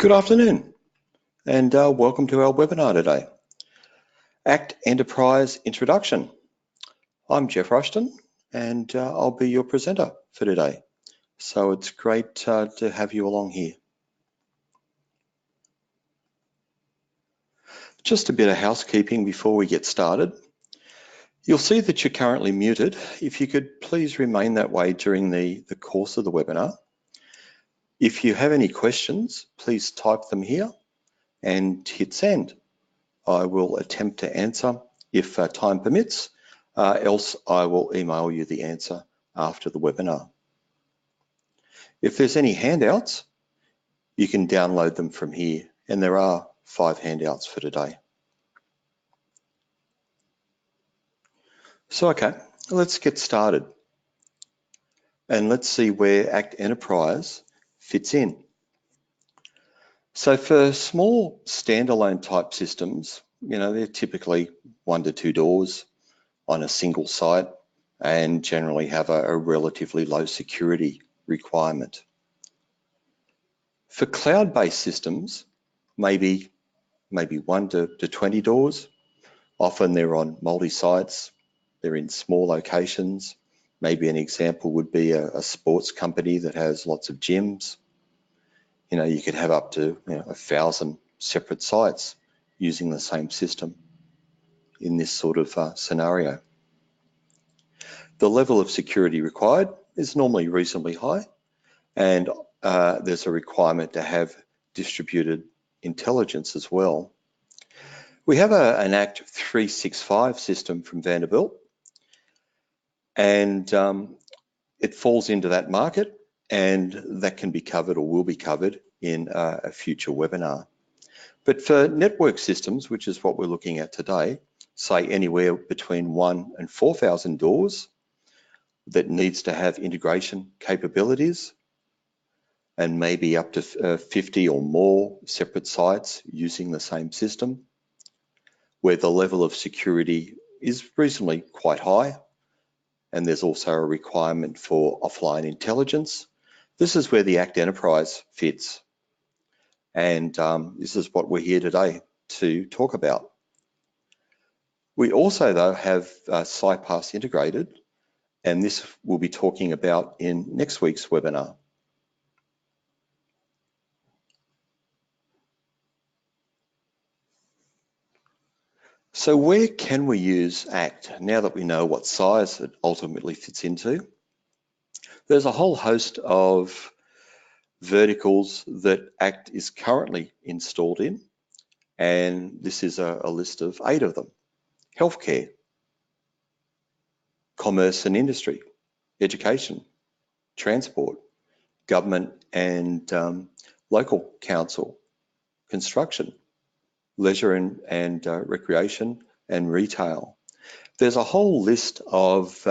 Good afternoon and welcome to our webinar today. ACTenterprise Introduction. I'm Jeff Rushton and I'll be your presenter for today. So it's great to have you along here. Just a bit of housekeeping before we get started. You'll see that you're currently muted. If you could please remain that way during the course of the webinar. If you have any questions, please type them here and hit send. I will attempt to answer if time permits, else I will email you the answer after the webinar. If there's any handouts, you can download them from here, and there are 5 handouts for today. So okay, let's get started. And let's see where ACTenterprise fits in. So for small standalone type systems, they're typically 1 to 2 doors on a single site and generally have a relatively low security requirement. For cloud-based systems, maybe 1 to 20 doors. Often they're on multi-sites, they're in small locations. Maybe an example would be a sports company that has lots of gyms. You could have up to 1,000 separate sites using the same system in this sort of scenario. The level of security required is normally reasonably high, and there's a requirement to have distributed intelligence as well. We have an ACT 365 system from Vanderbilt, and it falls into that market, and that can be covered or will be covered in a future webinar. But for network systems, which is what we're looking at today, say anywhere between 1 and 4,000 doors that needs to have integration capabilities, and maybe up to 50 or more separate sites using the same system, where the level of security is reasonably quite high, and there's also a requirement for offline intelligence. This is where the ACTenterprise fits. And this is what we're here today to talk about. We also, though, have SciPass integrated, and this we'll be talking about in next week's webinar. So where can we use ACT now that we know what size it ultimately fits into? There's a whole host of verticals that ACT is currently installed in, and this is a list of 8 of them. Healthcare, commerce and industry, education, transport, government and local council, construction, leisure and recreation, and retail. There's a whole list of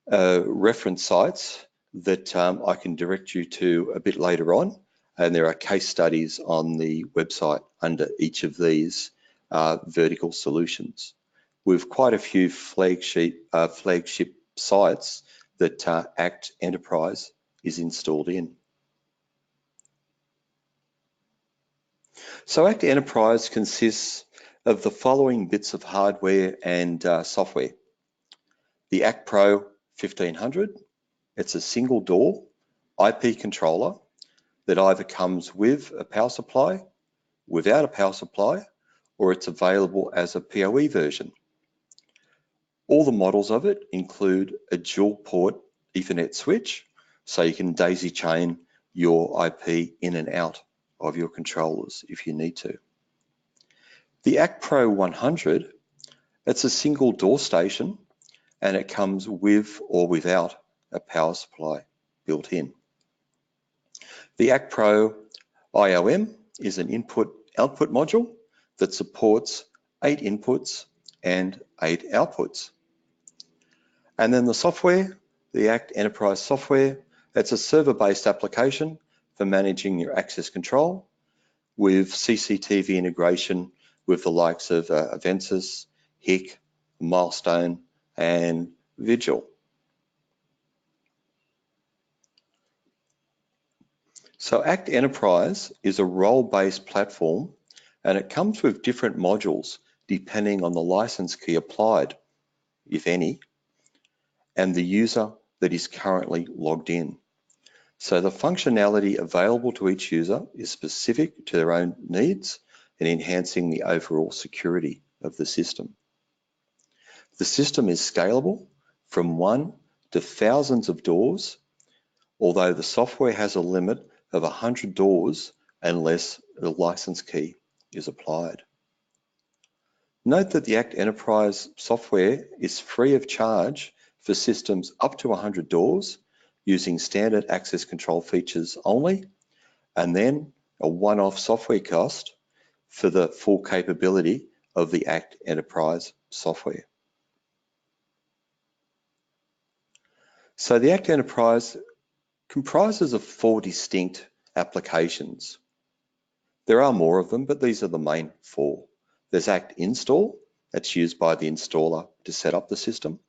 reference sites that I can direct you to a bit later on, and there are case studies on the website under each of these vertical solutions, with quite a few flagship sites that ACTenterprise is installed in. So ACTenterprise consists of the following bits of hardware and software. The ACT Pro 1500, it's a single door IP controller that either comes with a power supply, without a power supply, or it's available as a PoE version. All the models of it include a dual port Ethernet switch, so you can daisy chain your IP in and out of your controllers if you need to. The ACT Pro 100, it's a single door station, and it comes with or without a power supply built in. The ACT Pro IOM is an input-output module that supports 8 inputs and 8 outputs. And then the software, the ACTenterprise software, that's a server-based application for managing your access control with CCTV integration with the likes of Avensis, HIC, Milestone, and Vigil. So ACTenterprise is a role-based platform, and it comes with different modules depending on the license key applied, if any, and the user that is currently logged in. So the functionality available to each user is specific to their own needs and enhancing the overall security of the system. The system is scalable from 1 to thousands of doors, although the software has a limit of 100 doors unless the license key is applied. Note that the ACTenterprise software is free of charge for systems up to 100 doors using standard access control features only, and then a one-off software cost for the full capability of the ACTenterprise software. So the ACTenterprise comprises of 4 distinct applications. There are more of them, but these are the main 4. There's ACTinstall, that's used by the installer to set up the system.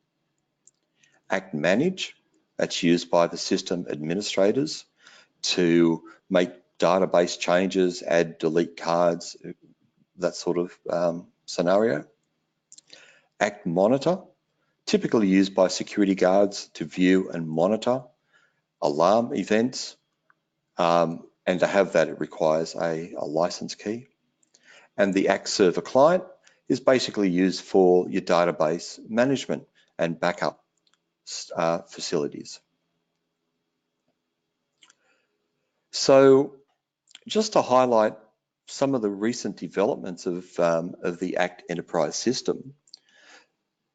ACTmanage, that's used by the system administrators to make database changes, add, delete cards, that sort of scenario. ACTmonitor, typically used by security guards to view and monitor alarm events, and to have that it requires a license key. And the ACTserver client is basically used for your database management and backup facilities. So just to highlight some of the recent developments of the ACTenterprise system,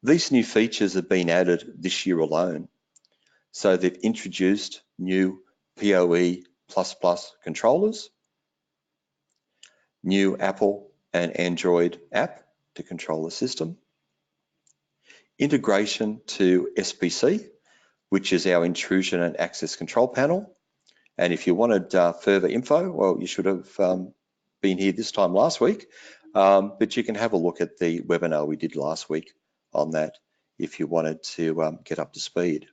these new features have been added this year alone. So they've introduced new PoE++ controllers, new Apple and Android app to control the system, integration to SPC, which is our intrusion and access control panel. And if you wanted further info, well, you should have been here this time last week, but you can have a look at the webinar we did last week on that if you wanted to get up to speed.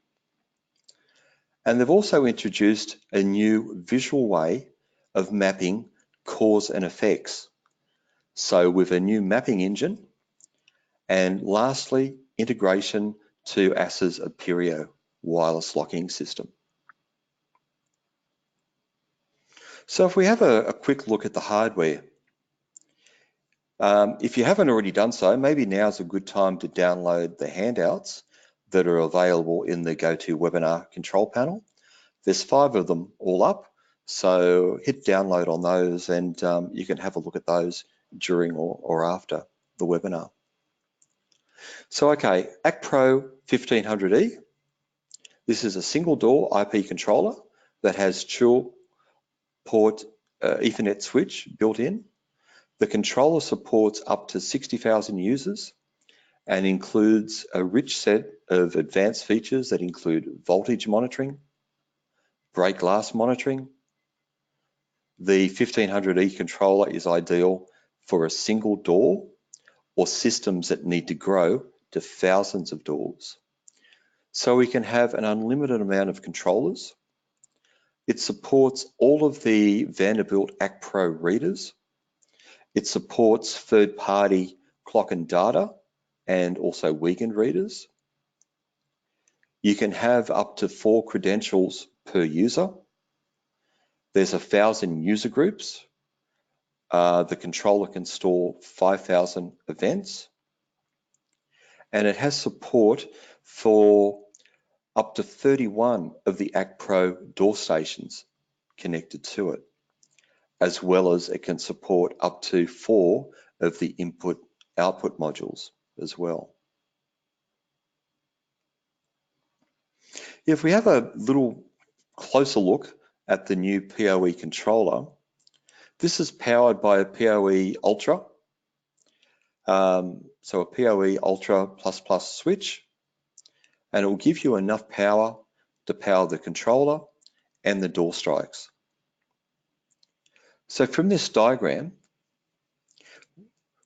And they've also introduced a new visual way of mapping cause and effects. So with a new mapping engine, and lastly, integration to ASA's Apereo wireless locking system. So if we have a quick look at the hardware, if you haven't already done so, maybe now's a good time to download the handouts that are available in the GoToWebinar control panel. There's 5 of them all up, so hit download on those and you can have a look at those during or after the webinar. So okay, ACTPro 1500E. This is a single door IP controller that has dual port Ethernet switch built in. The controller supports up to 60,000 users and includes a rich set of advanced features that include voltage monitoring, break glass monitoring. The 1500E controller is ideal for a single door or systems that need to grow to thousands of doors. So we can have an unlimited amount of controllers. It supports all of the Vanderbilt ACTPro readers. It supports third-party clock and data and also weekend readers. You can have up to 4 credentials per user. There's 1,000 user groups. The controller can store 5,000 events. And it has support for up to 31 of the ACTPro door stations connected to it, as well as it can support up to 4 of the input-output modules as well. If we have a little closer look at the new PoE controller, this is powered by a PoE Ultra. So a PoE Ultra ++ switch, and it will give you enough power to power the controller and the door strikes. So from this diagram,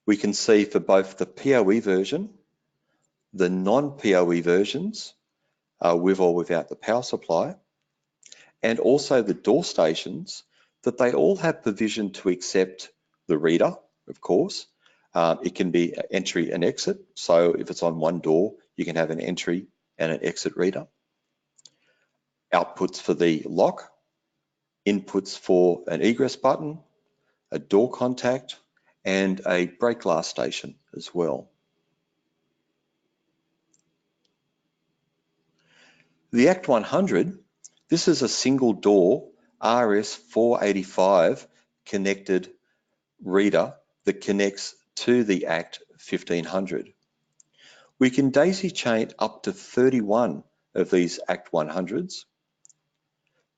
we can see for both the PoE version, the non-PoE versions, with or without the power supply, and also the door stations that they all have provision to accept the reader, of course. It can be entry and exit. So if it's on one door, you can have an entry and an exit reader. Outputs for the lock, inputs for an egress button, a door contact, and a brake glass station as well. The ACT 100, this is a single door RS485 connected reader that connects to the ACT 1500. We can daisy chain up to 31 of these ACT 100s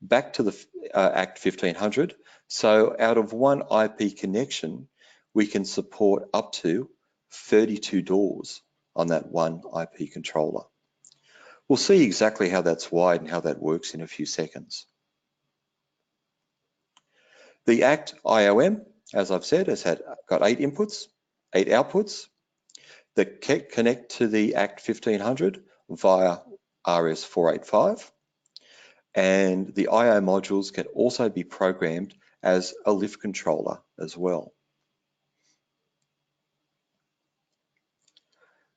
back to the ACT 1500. So out of one IP connection, we can support up to 32 doors on that one IP controller. We'll see exactly how that's wired and how that works in a few seconds. The ACT IOM, as I've said, has got 8 inputs, 8 outputs that connect to the ACT 1500 via RS485. And the IO modules can also be programmed as a lift controller as well.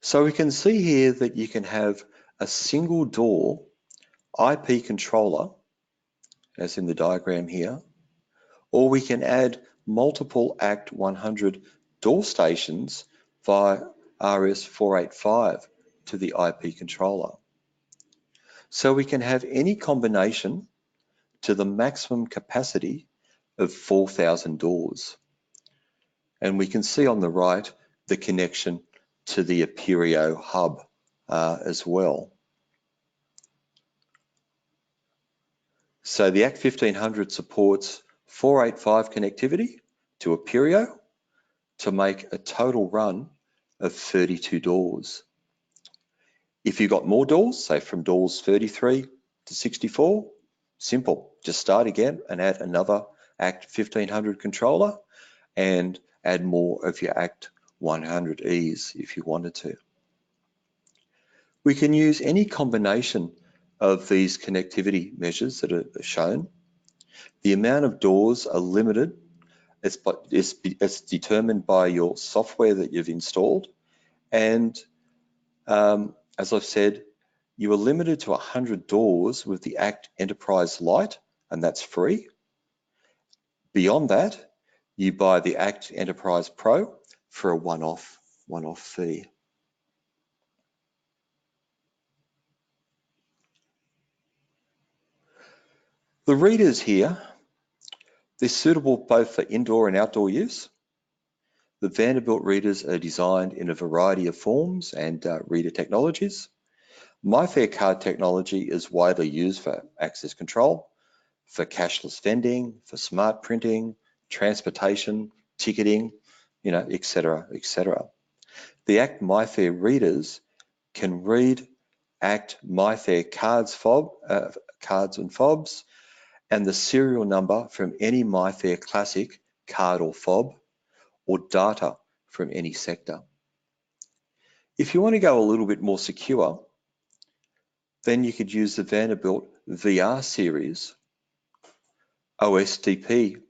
So we can see here that you can have a single door IP controller, as in the diagram here, or we can add multiple ACT 100 door stations via RS485 to the IP controller. So we can have any combination to the maximum capacity of 4,000 doors. And we can see on the right the connection to the Apereo hub as well. So the ACT 1500 supports 485 connectivity to Apereo to make a total run of 32 doors. If you've got more doors, say from doors 33 to 64, simple, just start again and add another ACT 1500 controller and add more of your ACT 100Es if you wanted to. We can use any combination of these connectivity measures that are shown. The amount of doors are limited. It's determined by your software that you've installed. And as I've said, you are limited to 100 doors with the ACTenterprise Lite, and that's free. Beyond that, you buy the ACTenterprise Pro for a one-off fee. The readers here, they're suitable both for indoor and outdoor use. The Vanderbilt readers are designed in a variety of forms and reader technologies. MyFair card technology is widely used for access control, for cashless vending, for smart printing, transportation, ticketing, etc., etc. The ACT MyFair readers can read ACT MyFair cards and fobs, and the serial number from any MyFair Classic card or fob, or data from any sector. If you want to go a little bit more secure, then you could use the Vanderbilt VR series OSDP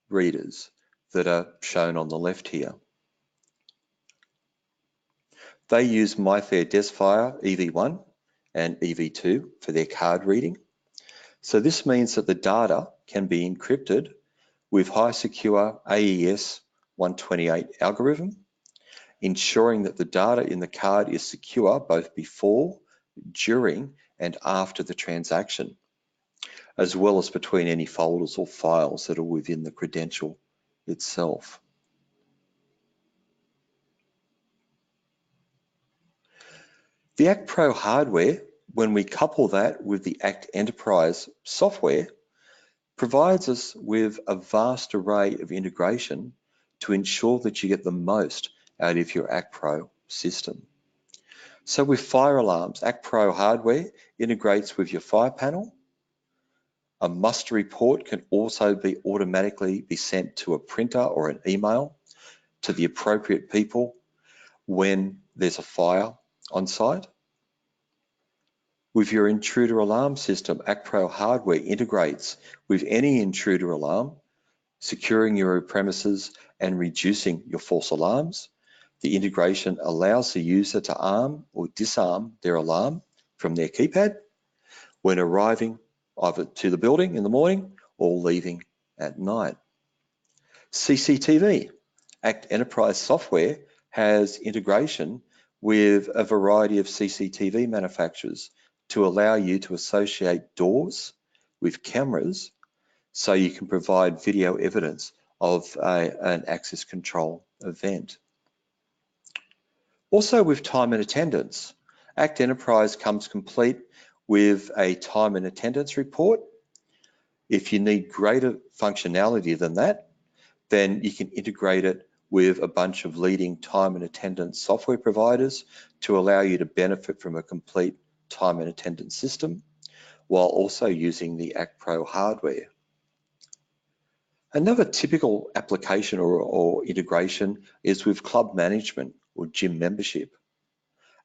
readers that are shown on the left here. They use MyFair DesFire EV1 and EV2 for their card reading. So this means that the data can be encrypted with high secure AES 128 algorithm, ensuring that the data in the card is secure both before, during, and after the transaction, as well as between any folders or files that are within the credential itself. The ACT Pro hardware, when we couple that with the ACTenterprise software, provides us with a vast array of integration to ensure that you get the most out of your ACT Pro system. So with fire alarms, ACT Pro hardware integrates with your fire panel. A muster report can also be automatically sent to a printer or an email to the appropriate people when there's a fire on site. With your intruder alarm system, ACT Pro hardware integrates with any intruder alarm securing your premises and reducing your false alarms. The integration allows the user to arm or disarm their alarm from their keypad when arriving either to the building in the morning or leaving at night. CCTV. ACTenterprise software has integration with a variety of CCTV manufacturers to allow you to associate doors with cameras so you can provide video evidence of an access control event. Also with time and attendance, ACTenterprise comes complete with a time and attendance report. If you need greater functionality than that, then you can integrate it with a bunch of leading time and attendance software providers to allow you to benefit from a complete time and attendance system while also using the ACTPro hardware. Another typical application or integration is with club management or gym membership.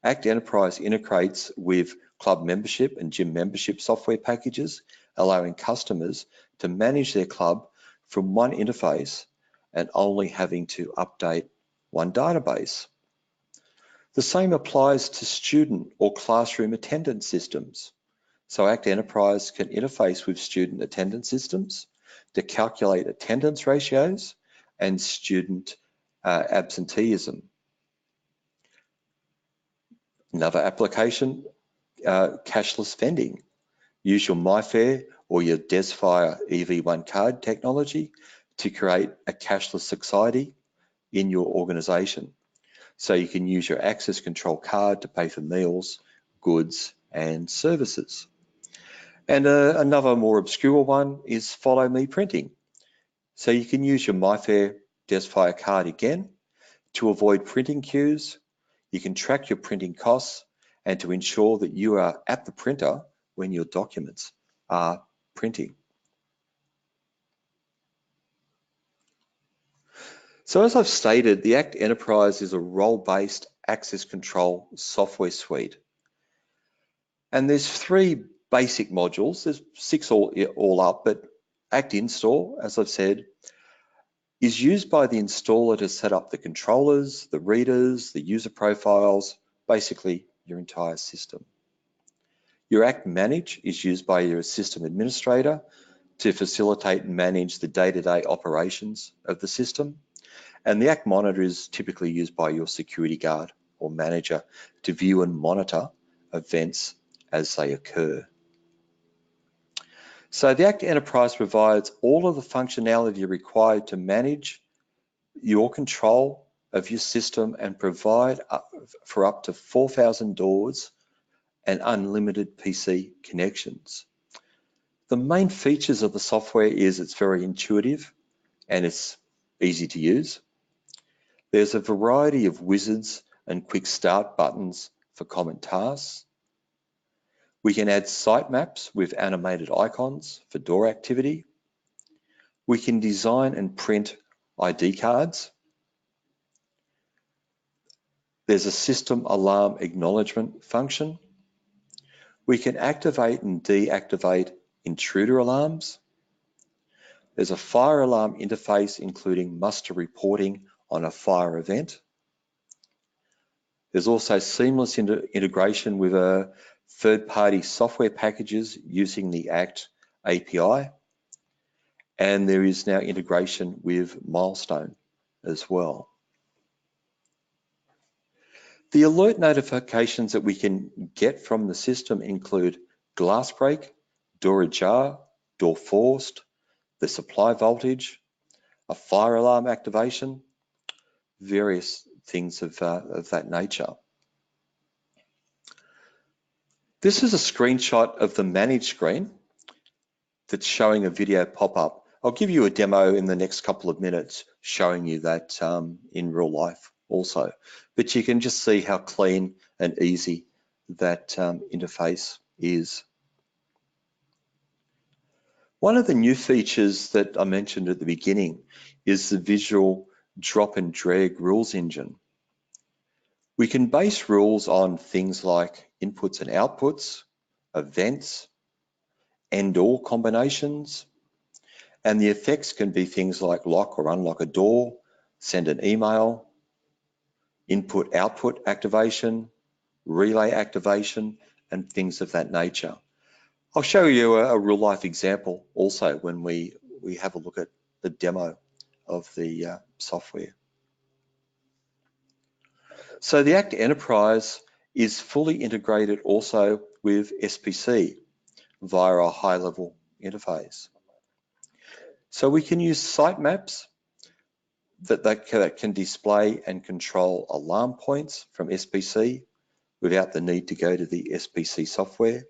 ACTenterprise integrates with club membership and gym membership software packages, allowing customers to manage their club from one interface and only having to update one database. The same applies to student or classroom attendance systems. So ACTenterprise can interface with student attendance systems to calculate attendance ratios and student absenteeism. Another application, cashless vending. Use your MyFair or your DesFire EV1 card technology to create a cashless society in your organization. So you can use your access control card to pay for meals, goods, and services. And another more obscure one is Follow Me Printing. So you can use your MyFair DesFire card again to avoid printing queues. You can track your printing costs and to ensure that you are at the printer when your documents are printing. So as I've stated, the ACTenterprise is a role-based access control software suite. And there's three basic modules. There's six all up, but ACTInstall, as I've said, is used by the installer to set up the controllers, the readers, the user profiles, basically your entire system. Your ACTmanage is used by your system administrator to facilitate and manage the day-to-day operations of the system. And the ACTmonitor is typically used by your security guard or manager to view and monitor events as they occur. So the ACTenterprise provides all of the functionality required to manage your control of your system and provide for up to 4,000 doors and unlimited PC connections. The main features of the software is it's very intuitive and it's easy to use. There's a variety of wizards and quick start buttons for common tasks. We can add sitemaps with animated icons for door activity. We can design and print ID cards. There's a system alarm acknowledgement function. We can activate and deactivate intruder alarms. There's a fire alarm interface including muster reporting on a fire event. There's also seamless integration with third-party software packages using the ACT API. And there is now integration with Milestone as well. The alert notifications that we can get from the system include glass break, door ajar, door forced, the supply voltage, a fire alarm activation, various things of that nature. This is a screenshot of the manage screen that's showing a video pop-up. I'll give you a demo in the next couple of minutes showing you that in real life also. But you can just see how clean and easy that interface is. One of the new features that I mentioned at the beginning is the visual drop and drag rules engine. We can base rules on things like inputs and outputs, events, and/or combinations, And the effects can be things like lock or unlock a door, send an email, input-output activation, relay activation, and things of that nature. I'll show you a real-life example also when we have a look at the demo of the software. So the ACTenterprise is fully integrated also with SPC via a high-level interface. So we can use sitemaps that can display and control alarm points from SPC without the need to go to the SPC software.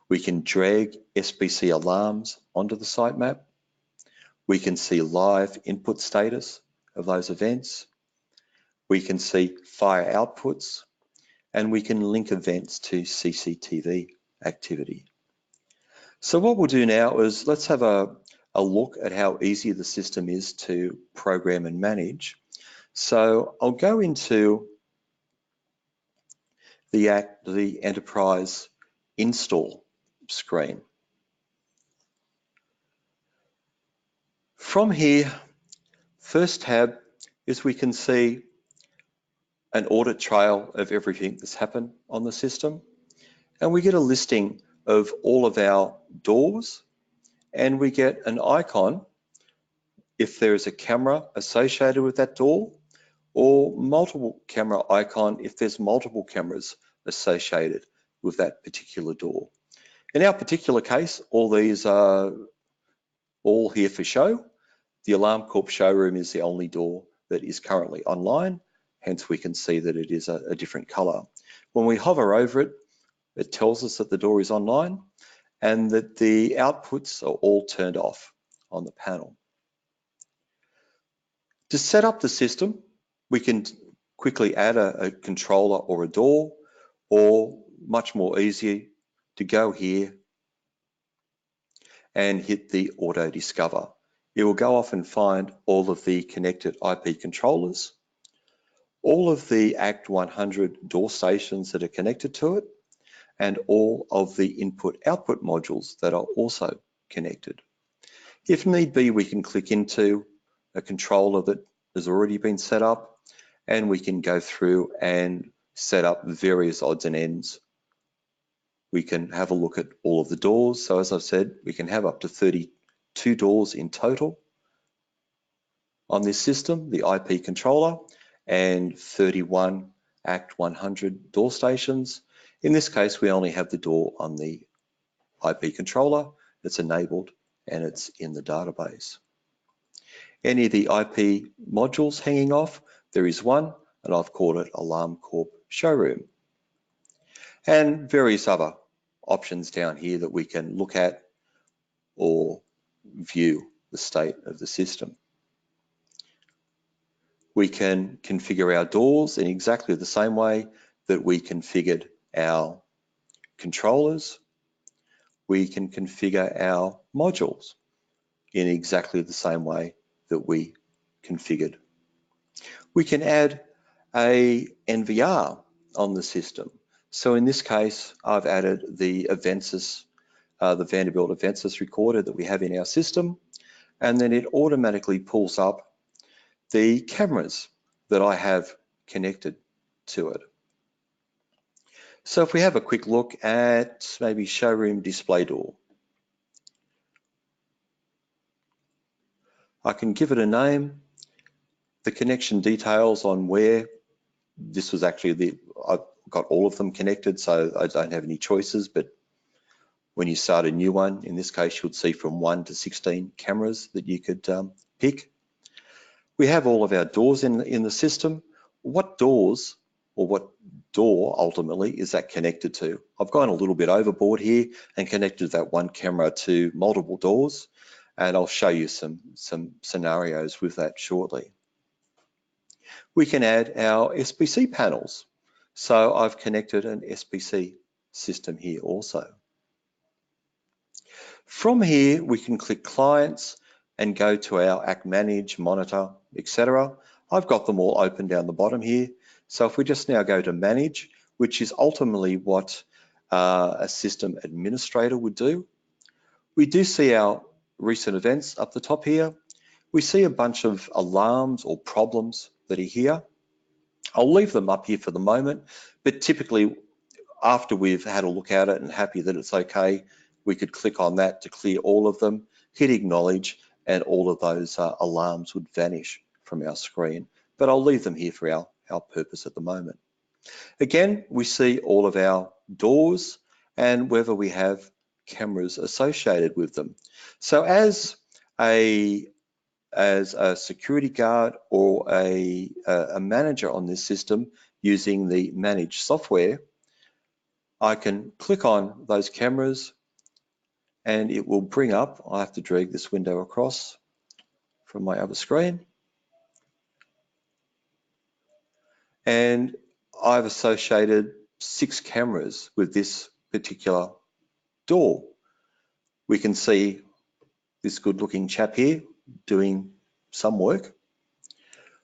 We can drag SPC alarms onto the sitemap. We can see live input status of those events. We can see fire outputs, and we can link events to CCTV activity. So what we'll do now is let's have a look at how easy the system is to program and manage. So I'll go into the Enterprise install screen. From here, first tab is we can see an audit trail of everything that's happened on the system, and we get a listing of all of our doors, and we get an icon if there is a camera associated with that door, or multiple camera icon if there's multiple cameras associated with that particular door. In our particular case, all these are all here for show. The Alarm Corp showroom is the only door that is currently online, hence we can see that it is a different color. When we hover over it, it tells us that the door is online and that the outputs are all turned off on the panel. To set up the system, we can quickly add a controller or a door, or much more easy to go here and hit the auto discover. It will go off and find all of the connected IP controllers, all of the ACT100 door stations that are connected to it, and all of the input-output modules that are also connected. If need be, we can click into a controller that has already been set up, and we can go through and set up various odds and ends. We can have a look at all of the doors. So as I've said, we can have up to 32 doors in total on this system, the IP controller, and 31 ACT100 door stations. In this case, we only have the door on the IP controller. It's enabled and it's in the database. Any of the IP modules hanging off, there is one, and I've called it Alarm Corp Showroom. And various other options down here that we can look at or view the state of the system. We can configure our doors in exactly the same way that we configured our controllers. We can configure our modules in exactly the same way that we configured. We can add a NVR on the system. So in this case, I've added the Avensis, the Vanderbilt Avensis recorder that we have in our system, and then it automatically pulls up the cameras that I have connected to it. So if we have a quick look at maybe showroom display door, I can give it a name, the connection details on where this was actually I've got all of them connected, so I don't have any choices, but when you start a new one, in this case, you would see from 1 to 16 cameras that you could pick. We have all of our doors in the system. What doors or what door ultimately is that connected to? I've gone a little bit overboard here and connected that one camera to multiple doors, and I'll show you some scenarios with that shortly. We can add our SPC panels. So I've connected an SPC system here also. From here, we can click clients and go to our ACT Manage, Monitor, etc. I've got them all open down the bottom here. So if we just now go to Manage, which is ultimately what a system administrator would do, we do see our recent events up the top here, we see a bunch of alarms or problems that are here. I'll leave them up here for the moment, but typically after we've had a look at it and happy that it's okay, we could click on that to clear all of them, hit acknowledge, and all of those alarms would vanish from our screen. But I'll leave them here for our purpose at the moment. Again, we see all of our doors and whether we have cameras associated with them. So as a security guard or a manager on this system using the managed software, I can click on those cameras and it will bring up, I have to drag this window across from my other screen, and I've associated 6 cameras with this particular door. We can see this good looking chap here doing some work,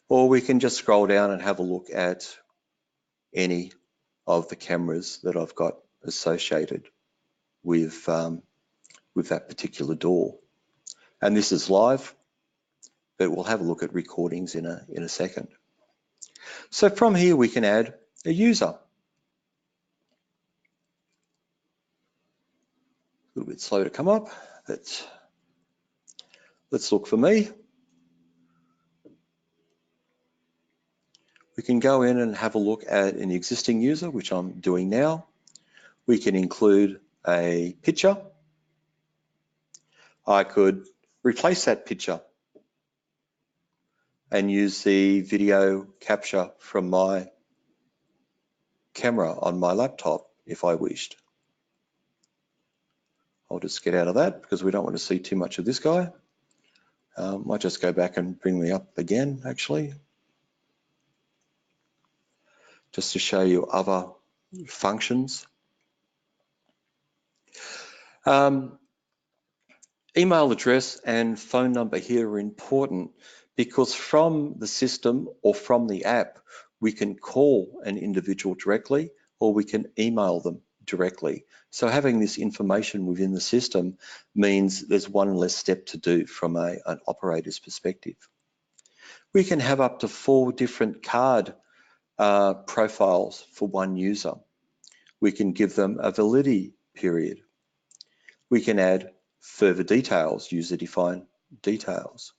or we can just scroll down and have a look at any of the cameras that I've got associated with that particular door. And this is live, but we'll have a look at recordings in a second. So from here we can add a user. A little bit slow to come up, but let's look for me. We can go in and have a look at an existing user, which I'm doing now. We can include a picture. I could replace that picture and use the video capture from my camera on my laptop if I wished. I'll just get out of that because we don't want to see too much of this guy. Might just go back and bring me up again, actually, just to show you other functions. Email address and phone number here are important because from the system or from the app, we can call an individual directly or we can email them directly. So having this information within the system means there's one less step to do from an operator's perspective. We can have up to 4 different card profiles for one user. We can give them a validity period. We can add further details, user-defined details.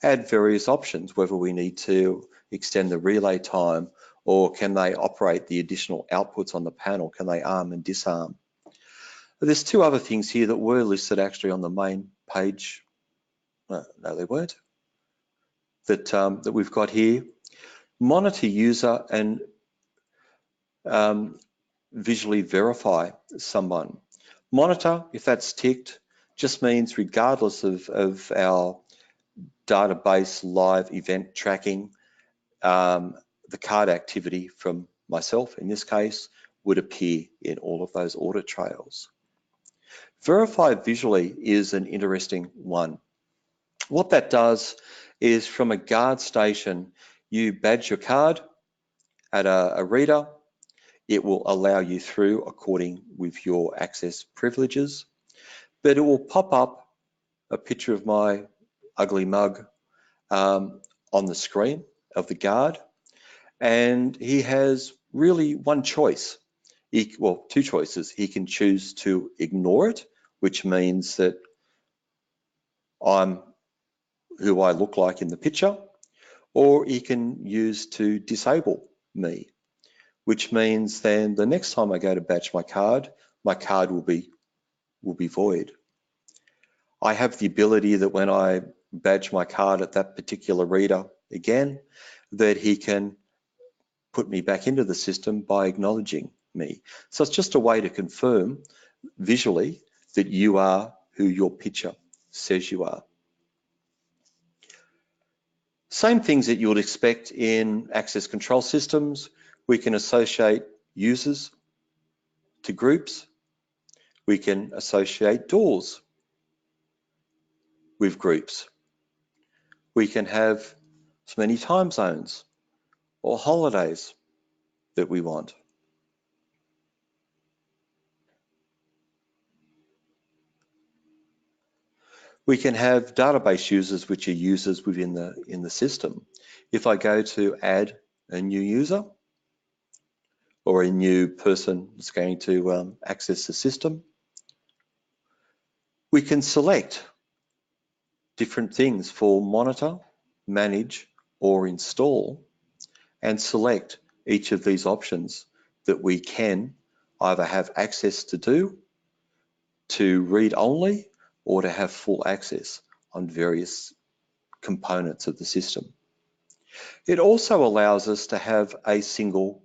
Add various options, whether we need to extend the relay time or can they operate the additional outputs on the panel, can they arm and disarm. But there's 2 other things here that were listed actually on the main page. No, they weren't. That we've got here. Monitor user and visually verify someone. Monitor, if that's ticked, just means regardless of our database live event tracking, the card activity from myself in this case would appear in all of those audit trails. Verify visually is an interesting one. What that does is from a guard station, you badge your card at a reader. It will allow you through according with your access privileges, but it will pop up a picture of my ugly mug on the screen of the guard, and he has really one choice. Well, 2 choices. He can choose to ignore it, which means that I'm who I look like in the picture, or he can use to disable me, which means then the next time I go to badge my card will be void. I have the ability that when I badge my card at that particular reader again, that he can put me back into the system by acknowledging me. So it's just a way to confirm visually that you are who your picture says you are. Same things that you would expect in access control systems. We can associate users to groups. We can associate doors with groups. We can have as many time zones or holidays that we want. We can have database users, which are users within the system. If I go to add a new user or a new person that's going to access the system, we can select different things for monitor, manage, or install, and select each of these options that we can either have access to do, to read only, or to have full access on various components of the system. It also allows us to have a single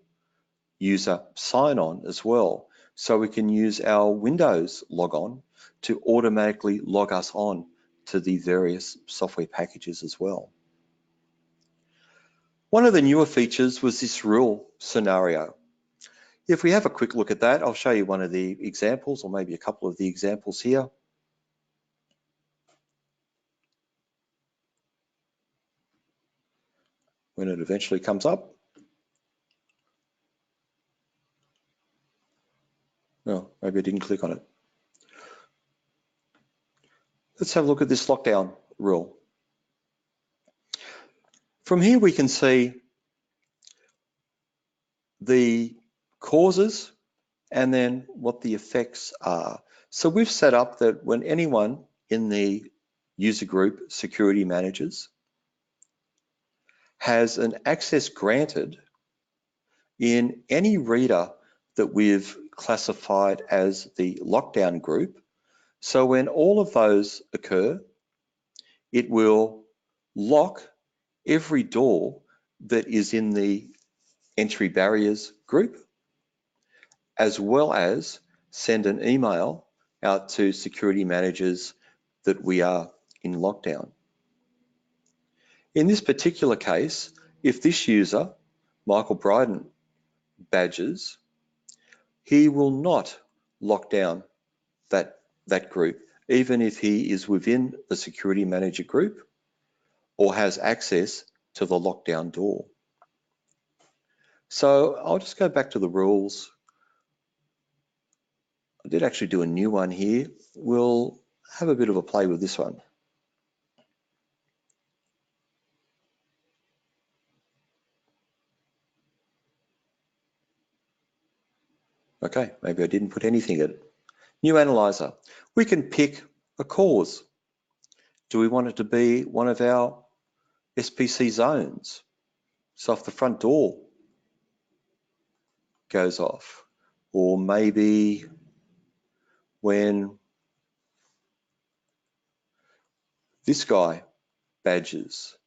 user sign-on as well. So we can use our Windows logon to automatically log us on to the various software packages as well. One of the newer features was this rule scenario. If we have a quick look at that, I'll show you one of the examples, or maybe a couple of the examples here. When it eventually comes up. No, maybe I didn't click on it. Let's have a look at this lockdown rule. From here we can see the causes and then what the effects are. So we've set up that when anyone in the user group security managers has an access granted in any reader that we've classified as the lockdown group. So when all of those occur, it will lock every door that is in the entry barriers group, as well as send an email out to security managers that we are in lockdown. In this particular case, if this user, Michael Bryden, badges, he will not lock down that group, even if he is within the security manager group or has access to the lockdown door. So I'll just go back to the rules. I did actually do a new one here. We'll have a bit of a play with this one. Okay, maybe I didn't put anything in it. New analyzer. We can pick a cause. Do we want it to be one of our SPC zones? So if the front door goes off, or maybe when this guy badges,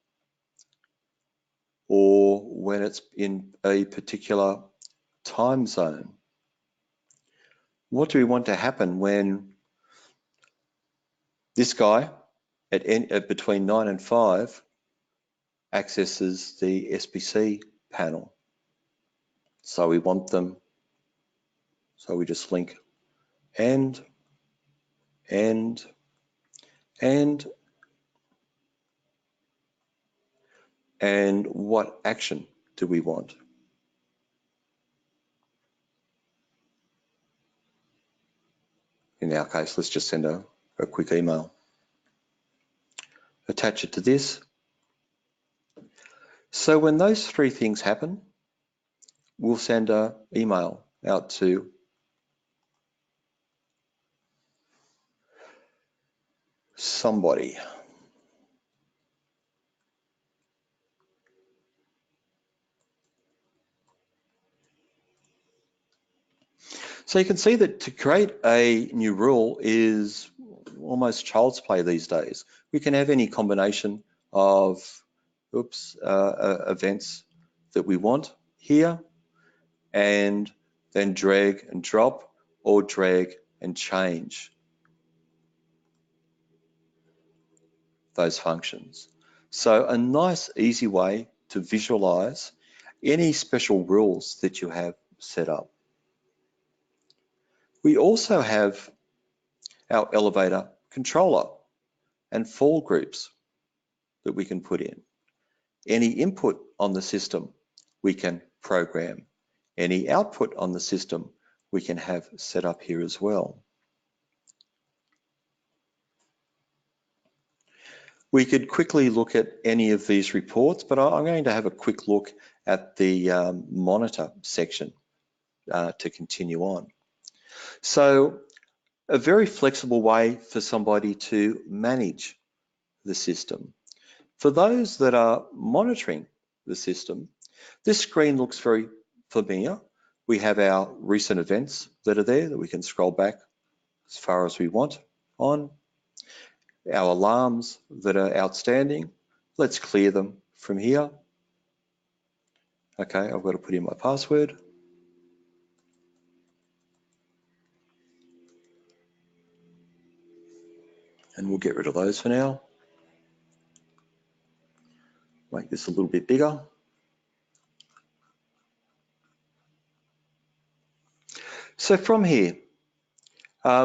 or when it's in a particular time zone. What do we want to happen when this guy at between 9 and 5 accesses the SPC panel? So we want them, so we just link and what action do we want? In our case, let's just send a quick email. Attach it to this. So when those three things happen, we'll send an email out to somebody. So you can see that to create a new rule is almost child's play these days. We can have any combination of events that we want here, and then drag and drop or drag and change those functions. So a nice, easy way to visualize any special rules that you have set up. We also have our elevator controller and fall groups that we can put in. Any input on the system we can program. Any output on the system we can have set up here as well. We could quickly look at any of these reports, but I'm going to have a quick look at the monitor section to continue on. So a very flexible way for somebody to manage the system. For those that are monitoring the system, this screen looks very familiar. We have our recent events that are there that we can scroll back as far as we want on. Our alarms that are outstanding, let's clear them from here. Okay, I've got to put in my password. And we'll get rid of those for now. Make this a little bit bigger. So from here,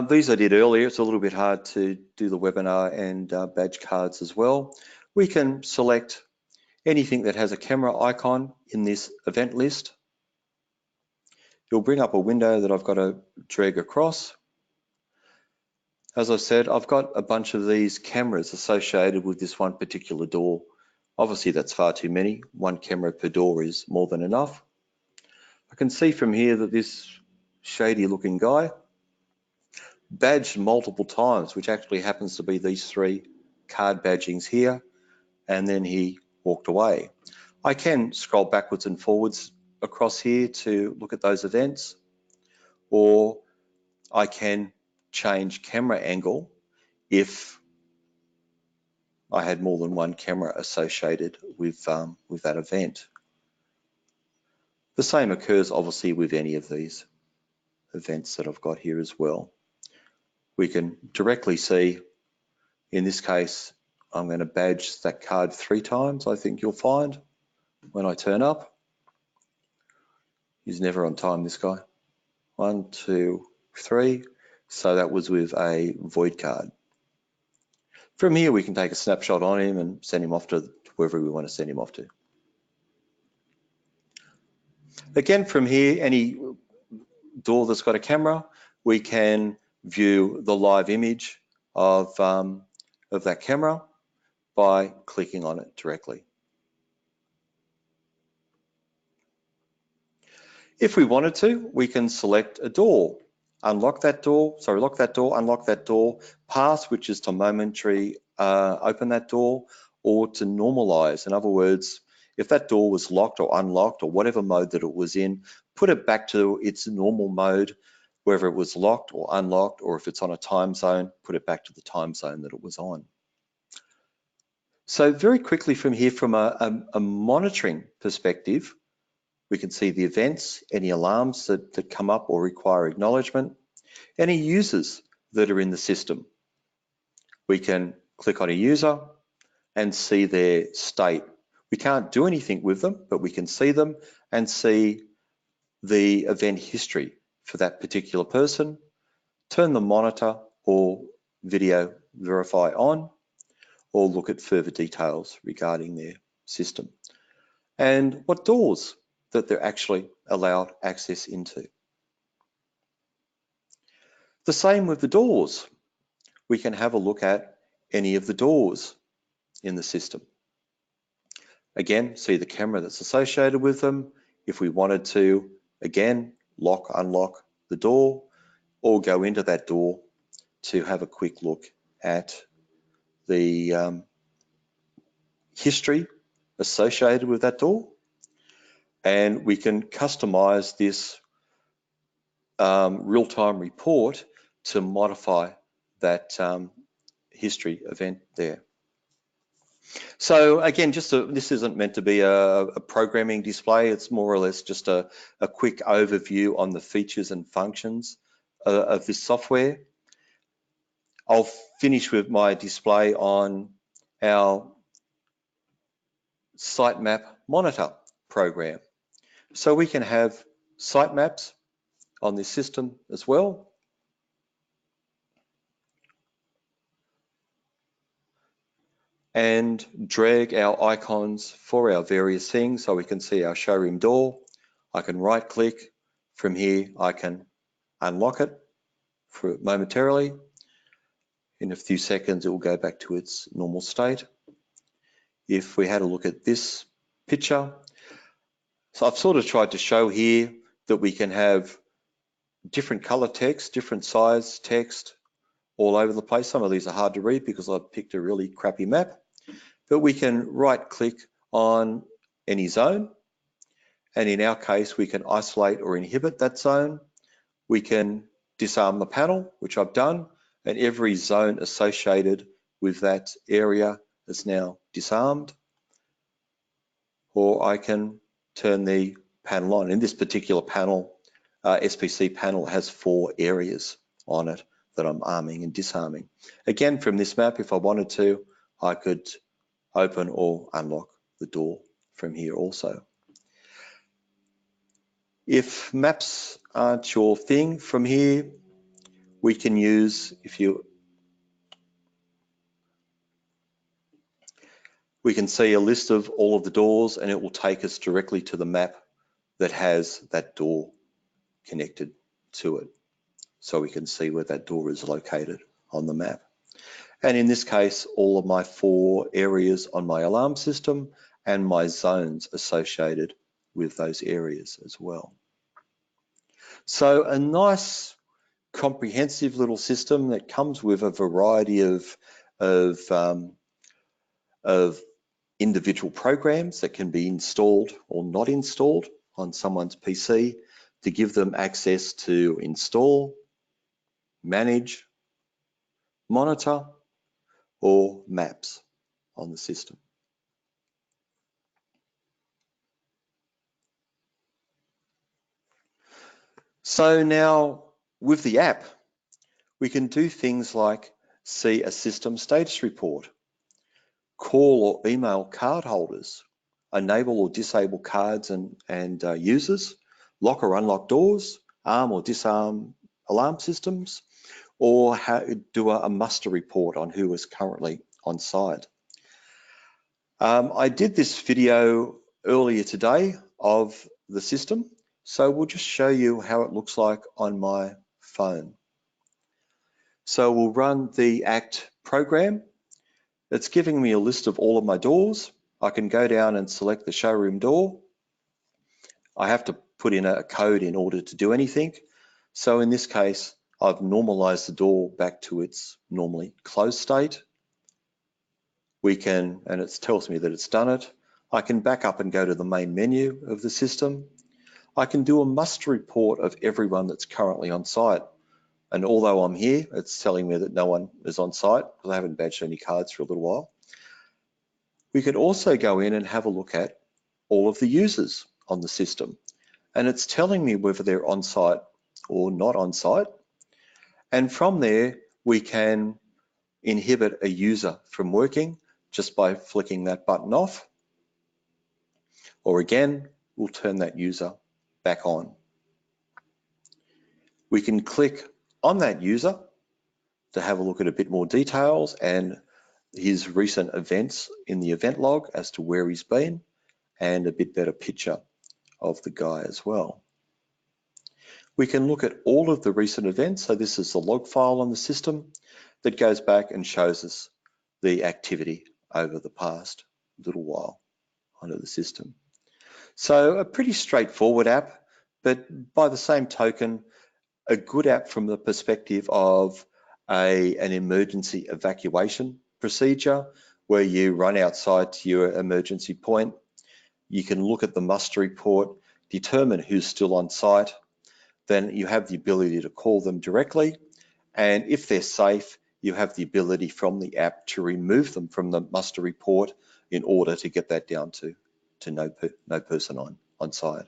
these I did earlier. It's a little bit hard to do the webinar and badge cards as well. We can select anything that has a camera icon in this event list. It'll bring up a window that I've got to drag across. As I said, I've got a bunch of these cameras associated with this one particular door. Obviously, that's far too many. One camera per door is more than enough. I can see from here that this shady looking guy badged multiple times, which actually happens to be these 3 card badgings here, and then he walked away. I can scroll backwards and forwards across here to look at those events, or I can change camera angle if I had more than one camera associated with that event. The same occurs obviously with any of these events that I've got here as well. We can directly see, in this case, I'm going to badge that card 3 times, I think you'll find, when I turn up. He's never on time, this guy. 1, 2, 3. So that was with a void card. From here, we can take a snapshot on him and send him off to wherever we want to send him off to. Again, from here, any door that's got a camera, we can view the live image of that camera by clicking on it directly. If we wanted to, we can select a door, unlock that door, sorry, lock that door, unlock that door, pass, which is to momentary open that door, or to normalize. In other words, if that door was locked or unlocked or whatever mode that it was in, put it back to its normal mode, whether it was locked or unlocked, or if it's on a time zone, put it back to the time zone that it was on. So very quickly from here, from a monitoring perspective, we can see the events, any alarms that come up or require acknowledgement, any users that are in the system. We can click on a user and see their state. We can't do anything with them, but we can see them and see the event history for that particular person, turn the monitor or video verify on, or look at further details regarding their system and what doors that they're actually allowed access into. The same with the doors. We can have a look at any of the doors in the system. Again, see the camera that's associated with them. If we wanted to, again, lock, unlock the door, or go into that door to have a quick look at the history associated with that door. And we can customize this real-time report to modify that history event there. So again, this isn't meant to be a programming display. It's more or less just a quick overview on the features and functions of this software. I'll finish with my display on our sitemap monitor program. So we can have sitemaps on this system as well. And drag our icons for our various things so we can see our showroom door. I can right click. From here, I can unlock it momentarily. In a few seconds, it will go back to its normal state. if we had a look at this picture. So I've sort of tried to show here that we can have different color text, different size text all over the place. Some of these are hard to read because I've picked a really crappy map, but we can right click on any zone. And in our case, we can isolate or inhibit that zone. We can disarm the panel, which I've done, and every zone associated with that area is now disarmed. Or I can turn the panel on. In this particular panel, SPC panel has 4 areas on it that I'm arming and disarming. Again, from this map, if I wanted to, I could open or unlock the door from here also. If maps aren't your thing, from here, we can use, we can see a list of all of the doors, and it will take us directly to the map that has that door connected to it. So we can see where that door is located on the map. And in this case, all of my 4 areas on my alarm system and my zones associated with those areas as well. So a nice comprehensive little system that comes with a variety of individual programs that can be installed or not installed on someone's PC to give them access to install, manage, monitor, or maps on the system. So now with the app, we can do things like see a system status report, call or email card holders, enable or disable cards and users, lock or unlock doors, arm or disarm alarm systems, or do a muster report on who is currently on site. I did this video earlier today of the system, so we'll just show you how it looks like on my phone. So we'll run the ACT program. It's giving me a list of all of my doors. I can go down and select the showroom door. I have to put in a code in order to do anything. So in this case, I've normalized the door back to its normally closed state. We can, and it tells me that it's done it. I can back up and go to the main menu of the system. I can do a muster report of everyone that's currently on site. And although I'm here, it's telling me that no one is on site because I haven't badged any cards for a little while. We can also go in and have a look at all of the users on the system. And it's telling me whether they're on site or not on site. And from there, we can inhibit a user from working just by flicking that button off. Or again, we'll turn that user back on. We can click on that user to have a look at a bit more details and his recent events in the event log as to where he's been, and a bit better picture of the guy as well. We can look at all of the recent events. So this is the log file on the system that goes back and shows us the activity over the past little while onto the system. So a pretty straightforward app, but by the same token, a good app from the perspective of an emergency evacuation procedure where you run outside to your emergency point. You can look at the muster report, determine who's still on site, then you have the ability to call them directly. And if they're safe, you have the ability from the app to remove them from the muster report in order to get that down to no person on site.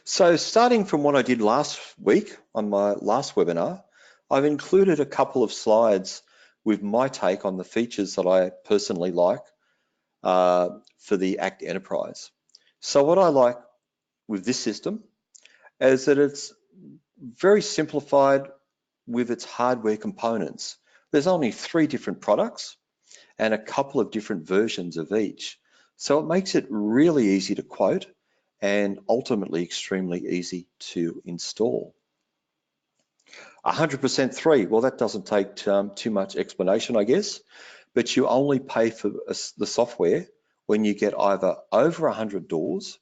So starting from what I did last week on my last webinar, I've included a couple of slides with my take on the features that I personally like for the ACTenterprise. So what I like with this system is that it's very simplified with its hardware components. There's only 3 different products and a couple of different versions of each. So it makes it really easy to quote and ultimately extremely easy to install. 100% 3, well, that doesn't take too much explanation, I guess, but you only pay for the software when you get either over 100 doors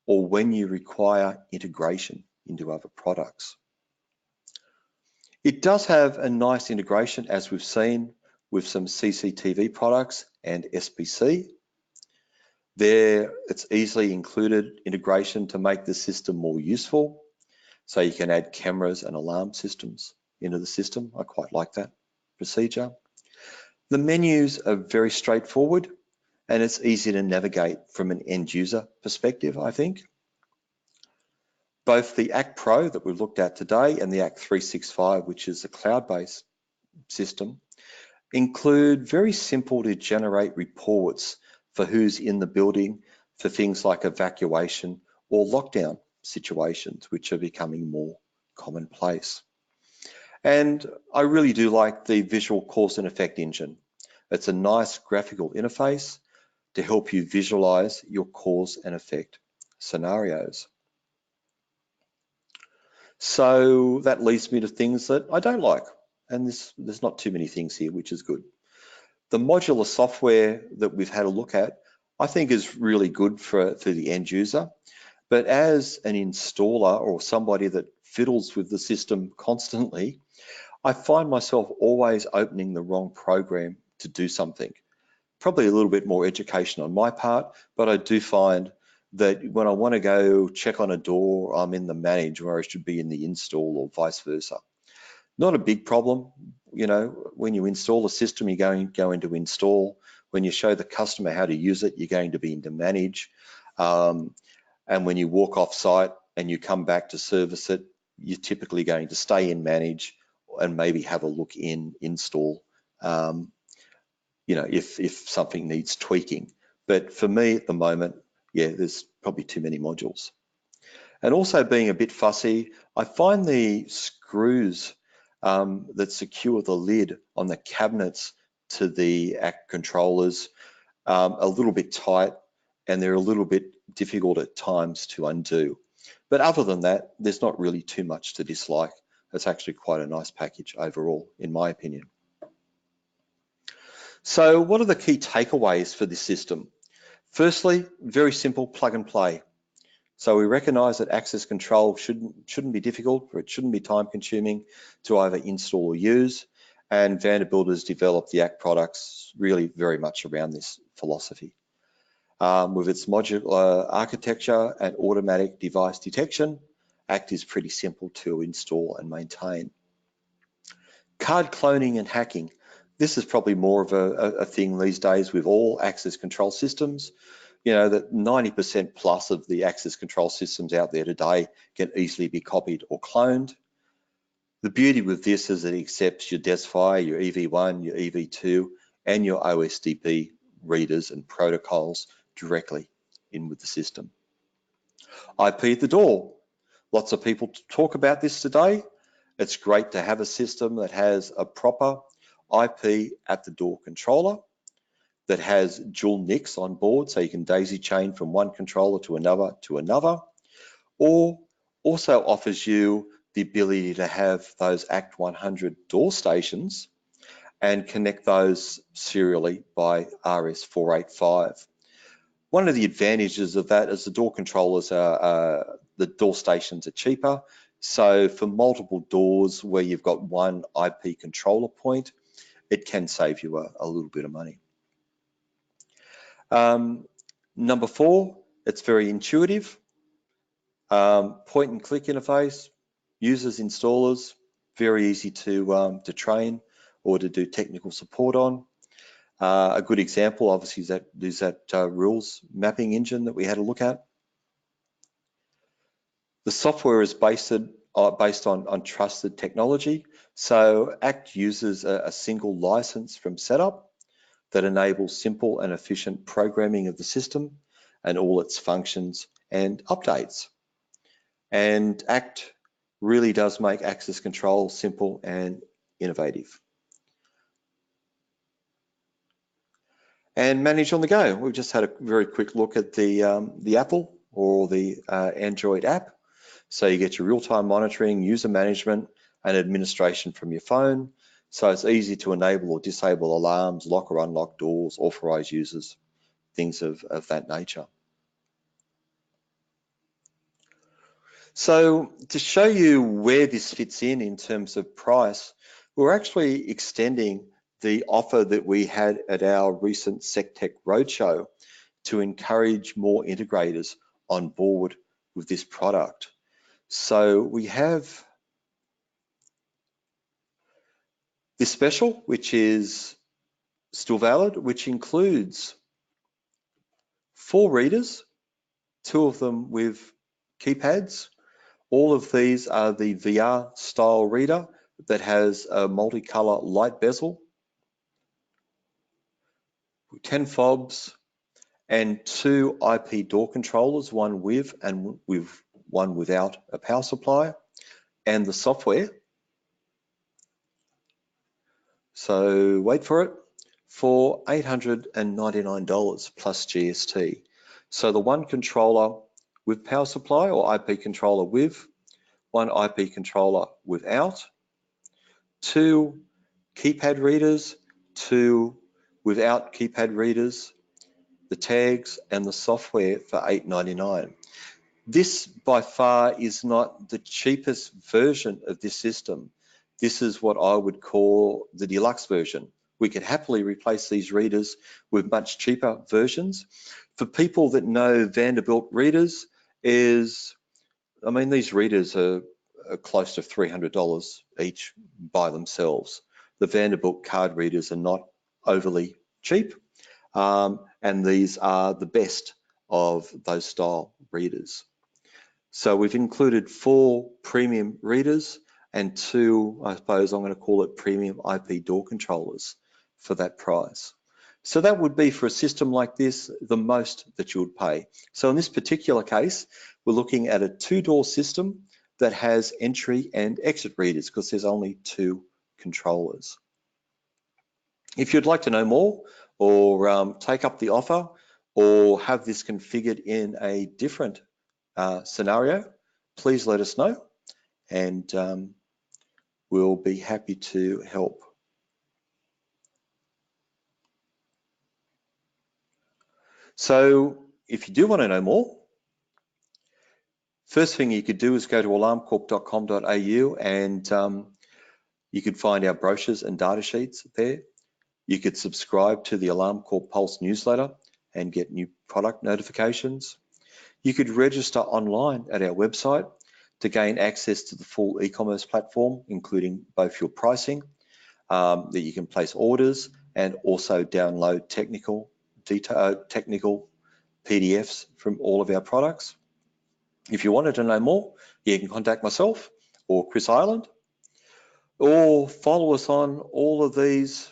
or when you require integration into other products. It does have a nice integration, as we've seen, with some CCTV products and SBC. There, it's easily included integration to make the system more useful. So you can add cameras and alarm systems into the system. I quite like that procedure. The menus are very straightforward and it's easy to navigate from an end user perspective, I think. Both the ACT Pro that we've looked at today and the ACT 365, which is a cloud-based system, include very simple to generate reports for who's in the building for things like evacuation or lockdown situations, which are becoming more commonplace. And I really do like the visual cause and effect engine. It's a nice graphical interface to help you visualize your cause and effect scenarios. So that leads me to things that I don't like. And there's not too many things here, which is good. The modular software that we've had a look at, I think is really good for the end user. But as an installer or somebody that fiddles with the system constantly, I find myself always opening the wrong program to do something. Probably a little bit more education on my part, but I do find that when I want to go check on a door, I'm in the manage where I should be in the install or vice versa. Not a big problem. You know, when you install a system, you're going to go into install. When you show the customer how to use it, you're going to be into manage. And when you walk off site and you come back to service it, you're typically going to stay in manage and maybe have a look in install, you know, if something needs tweaking. But for me at the moment, yeah, there's probably too many modules. And also being a bit fussy, I find the screws that secure the lid on the cabinets to the ACT controllers a little bit tight, and they're a little bit difficult at times to undo. But other than that, there's not really too much to dislike. It's actually quite a nice package overall, in my opinion. So what are the key takeaways for this system? Firstly, very simple plug and play. So we recognize that access control shouldn't be difficult, or it shouldn't be time consuming to either install or use. And Vanderbilt has developed the ACT products really very much around this philosophy. With its modular architecture and automatic device detection, ACT is pretty simple to install and maintain. Card cloning and hacking. This is probably more of a thing these days with all access control systems. You know, that 90% plus of the access control systems out there today can easily be copied or cloned. The beauty with this is it accepts your DESFi, your EV1, your EV2, and your OSDP readers and protocols directly in with the system. IP at the door. Lots of people talk about this today. It's great to have a system that has a proper IP at the door controller that has dual NICs on board, so you can daisy chain from one controller to another, or also offers you the ability to have those ACT 100 door stations and connect those serially by RS485. One of the advantages of that is the door controllers the door stations are cheaper. So for multiple doors where you've got one IP controller point, it can save you a little bit of money. Number 4, it's very intuitive. Point and click interface, users, installers, very easy to train or to do technical support on. A good example, obviously, is that rules mapping engine that we had a look at. The software is based on trusted technology. So ACT uses a single license from setup that enables simple and efficient programming of the system and all its functions and updates. And ACT really does make access control simple and innovative. And manage on the go. We've just had a very quick look at the Apple or the Android app. So you get your real-time monitoring, user management, and administration from your phone. So it's easy to enable or disable alarms, lock or unlock doors, authorize users, things of that nature. So to show you where this fits in terms of price, we're actually extending the offer that we had at our recent SecTech Roadshow to encourage more integrators on board with this product. So we have this special, which is still valid, which includes 4 readers, 2 of them with keypads. All of these are the VR style reader that has a multicolor light bezel, 10 fobs, and 2 IP door controllers, one with and one without a power supply, and the software. So wait for it, for $899 plus GST. So the one controller with power supply or IP controller with, one IP controller without, 2 keypad readers, 2 without keypad readers, the tags and the software for $899. This by far is not the cheapest version of this system. This is what I would call the deluxe version. We could happily replace these readers with much cheaper versions. For people that know Vanderbilt readers, these readers are close to $300 each by themselves. The Vanderbilt card readers are not overly cheap, and these are the best of those style readers. So we've included 4 premium readers and 2, I suppose I'm going to call it premium IP door controllers for that price. So that would be, for a system like this, the most that you would pay. So in this particular case, we're looking at a 2-door system that has entry and exit readers because there's only 2 controllers. If you'd like to know more or take up the offer or have this configured in a different scenario, please let us know, and we'll be happy to help. So if you do want to know more, first thing you could do is go to alarmcorp.com.au and you could find our brochures and data sheets there. You could subscribe to the Alarm Corp Pulse newsletter and get new product notifications. You could register online at our website to gain access to the full e-commerce platform, including both your pricing, that you can place orders and also download technical PDFs from all of our products. If you wanted to know more, you can contact myself or Chris Ireland, or follow us on all of these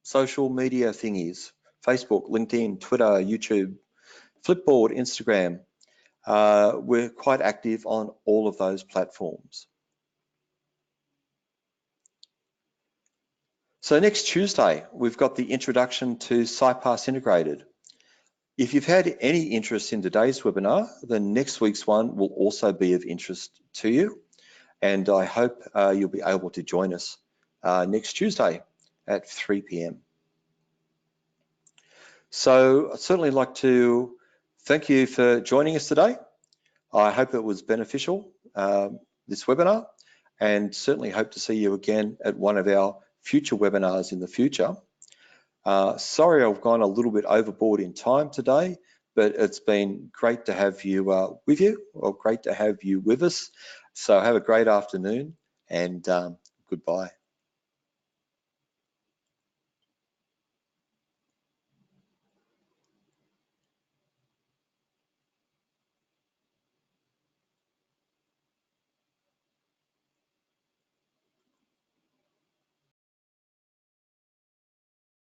social media thingies: Facebook, LinkedIn, Twitter, YouTube, Flipboard, Instagram. We're quite active on all of those platforms. So next Tuesday, we've got the introduction to SciPass Integrated. If you've had any interest in today's webinar, then next week's one will also be of interest to you. And I hope you'll be able to join us next Tuesday at 3 p.m. So I'd certainly like to thank you for joining us today. I hope it was beneficial, this webinar, and certainly hope to see you again at one of our future webinars in the future. Sorry I've gone a little bit overboard in time today, but it's been great to have you with you, or great to have you with us. So have a great afternoon, and goodbye.